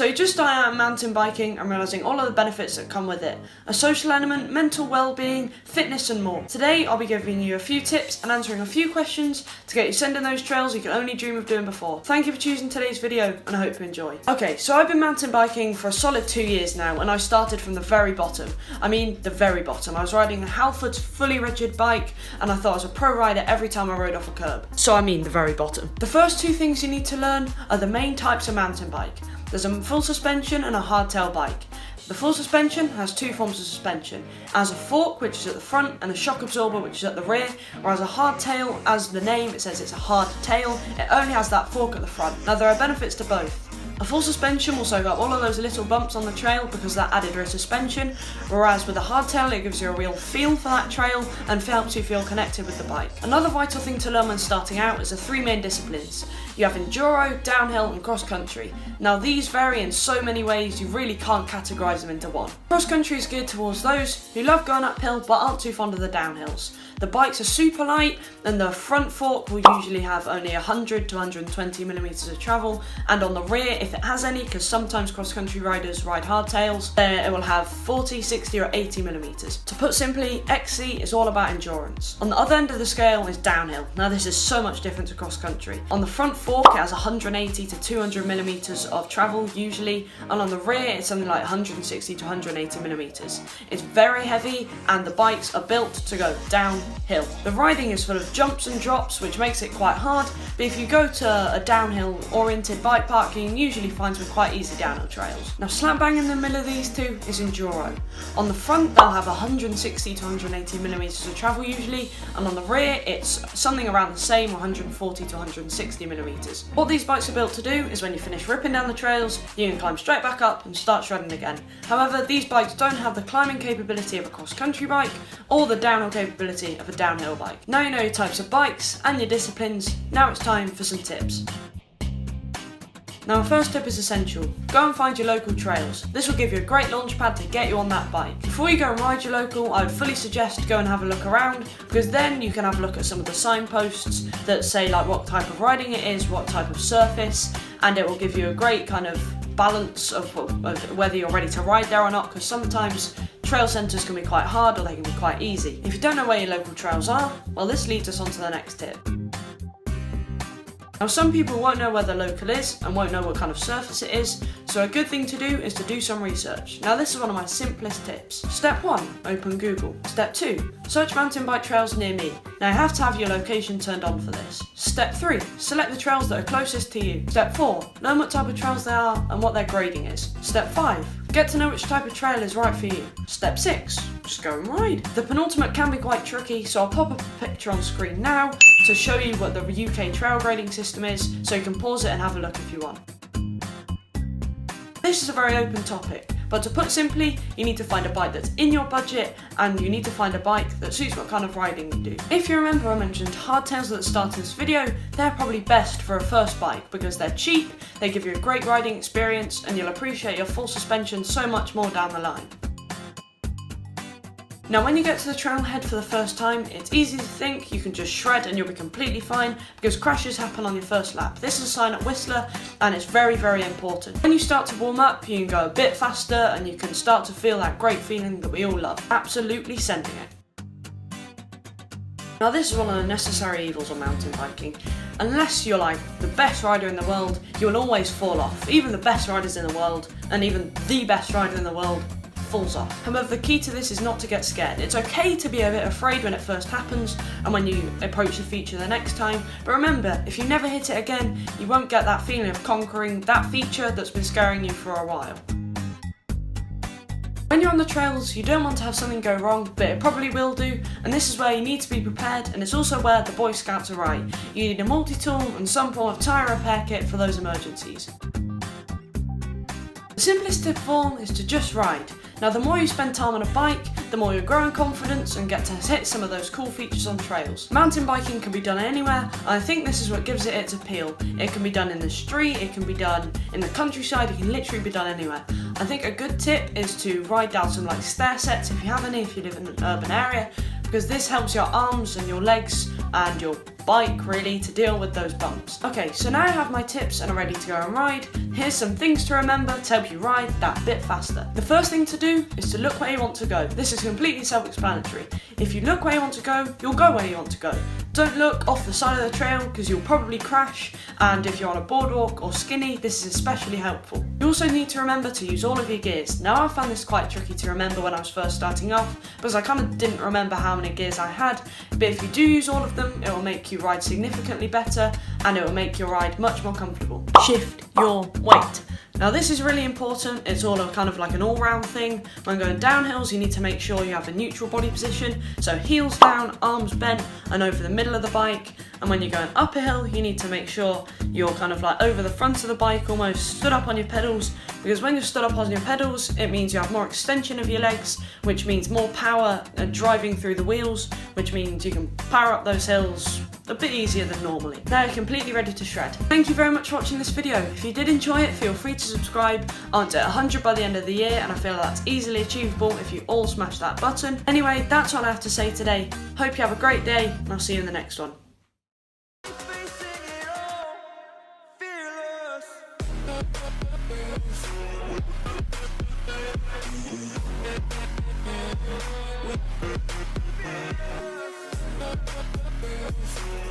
So you just started out mountain biking and realising all of the benefits that come with it. A social element, mental well-being, fitness and more. Today I'll be giving you a few tips and answering a few questions to get you sending those trails you can only dream of doing before. Thank you for choosing today's video and I hope you enjoy. Okay, so I've been mountain biking for a solid 2 years now and I started from the very bottom. I mean the very bottom. I was riding the Halford's fully rigid bike and I thought I was a pro rider every time I rode off a curb. So I mean the very bottom. The first two things you need to learn are the main types of mountain bike. There's a full suspension and a hardtail bike. The full suspension has two forms of suspension. It has a fork, which is at the front, and a shock absorber, which is at the rear, whereas a hardtail, as the name, it says it's a hard tail, it only has that fork at the front. Now there are benefits to both. A full suspension will soak up all of those little bumps on the trail because of that added rear suspension, whereas with a hardtail it gives you a real feel for that trail and helps you feel connected with the bike. Another vital thing to learn when starting out is the three main disciplines. You have enduro, downhill and cross country. Now these vary in so many ways you really can't categorise them into one. Cross country is geared towards those who love going uphill but aren't too fond of the downhills. The bikes are super light and the front fork will usually have only 100 to 120 millimeters of travel, and on the rear, if it has any, because sometimes cross country riders ride hardtails, it will have 40, 60 or 80 millimeters. To put simply, XC is all about endurance. On the other end of the scale is downhill. Now this is so much different to cross country. On the front fork it has 180 to 200 millimeters of travel usually, and on the rear it's something like 160 to 180 millimeters. It's very heavy and the bikes are built to go downhill. The riding is full of jumps and drops which makes it quite hard, but if you go to a downhill oriented bike park you can usually find some quite easy downhill trails. Now slap bang in the middle of these two is enduro. On the front they'll have 160 to 180 millimeters of travel usually, and on the rear it's something around the same, 140 to 160 millimeters. What these bikes are built to do is when you finish ripping down the trails you can climb straight back up and start shredding again. However, these bikes don't have the climbing capability of a cross country bike or the downhill capability of a downhill bike. Now you know your types of bikes and your disciplines, now it's time for some tips. Now our first tip is essential. Go and find your local trails. This will give you a great launch pad to get you on that bike. Before you go and ride your local, I would fully suggest go and have a look around, because then you can have a look at some of the signposts that say like what type of riding it is, what type of surface, and it will give you a great kind of balance of whether you're ready to ride there or not, because sometimes trail centres can be quite hard or they can be quite easy. If you don't know where your local trails are, well this leads us on to the next tip. Now some people won't know where the local is and won't know what kind of surface it is, so a good thing to do is to do some research. Now this is one of my simplest tips. Step 1, open Google. Step 2, search mountain bike trails near me. Now you have to have your location turned on for this. Step 3, select the trails that are closest to you. Step 4, learn what type of trails they are and what their grading is. Step 5, get to know which type of trail is right for you. Step 6, just go and ride. The penultimate can be quite tricky, so I'll pop up a picture on screen now to show you what the UK trail grading system is, so you can pause it and have a look if you want. This is a very open topic, but to put simply, you need to find a bike that's in your budget and you need to find a bike that suits what kind of riding you do. If you remember, I mentioned hardtails at the start of this video. They're probably best for a first bike because they're cheap, they give you a great riding experience and you'll appreciate your full suspension so much more down the line. Now when you get to the trailhead for the first time, it's easy to think you can just shred and you'll be completely fine because crashes happen on your first lap. This is a sign at Whistler and it's very, very important. When you start to warm up, you can go a bit faster and you can start to feel that great feeling that we all love. Absolutely sending it. Now this is one of the necessary evils of mountain biking. Unless you're like the best rider in the world, you will always fall off. Even the best riders in the world, and even the best rider in the world, falls off. However, the key to this is not to get scared. It's okay to be a bit afraid when it first happens and when you approach the feature the next time, but remember, if you never hit it again, you won't get that feeling of conquering that feature that's been scaring you for a while. When you're on the trails, you don't want to have something go wrong, but it probably will do, and this is where you need to be prepared, and it's also where the Boy Scouts are right. You need a multi-tool and some form of tyre repair kit for those emergencies. The simplest tip of all is to just ride. Now the more you spend time on a bike, the more you grow in confidence and get to hit some of those cool features on trails. Mountain biking can be done anywhere, and I think this is what gives it its appeal. It can be done in the street, it can be done in the countryside, it can literally be done anywhere. I think a good tip is to ride down some like stair sets if you have any, if you live in an urban area, because this helps your arms and your legs and your bike really to deal with those bumps. Okay, so now I have my tips and I'm ready to go and ride. Here's some things to remember to help you ride that bit faster. The first thing to do is to look where you want to go. This is completely self-explanatory. If you look where you want to go, you'll go where you want to go. Don't look off the side of the trail because you'll probably crash, and if you're on a boardwalk or skinny, this is especially helpful. You also need to remember to use all of your gears. Now I found this quite tricky to remember when I was first starting off because I kind of didn't remember how many gears I had, but if you do use all of them, it will make you ride significantly better and it will make your ride much more comfortable. Shift your weight. Now this is really important. It's all kind of like an all-round thing. When going down hills, you need to make sure you have a neutral body position, so heels down, arms bent and over the middle of the bike. And when you're going up a hill, you need to make sure you're kind of like over the front of the bike, almost stood up on your pedals, because when you're stood up on your pedals, it means you have more extension of your legs, which means more power driving through the wheels, which means you can power up those hills a bit easier than normally. Now you're completely ready to shred. Thank you very much for watching this video. If you did enjoy it, feel free to subscribe. I want to hit 100 by the end of the year, and I feel that's easily achievable if you all smash that button. Anyway, that's all I have to say today. Hope you have a great day, and I'll see you in the next one. We'll be right back.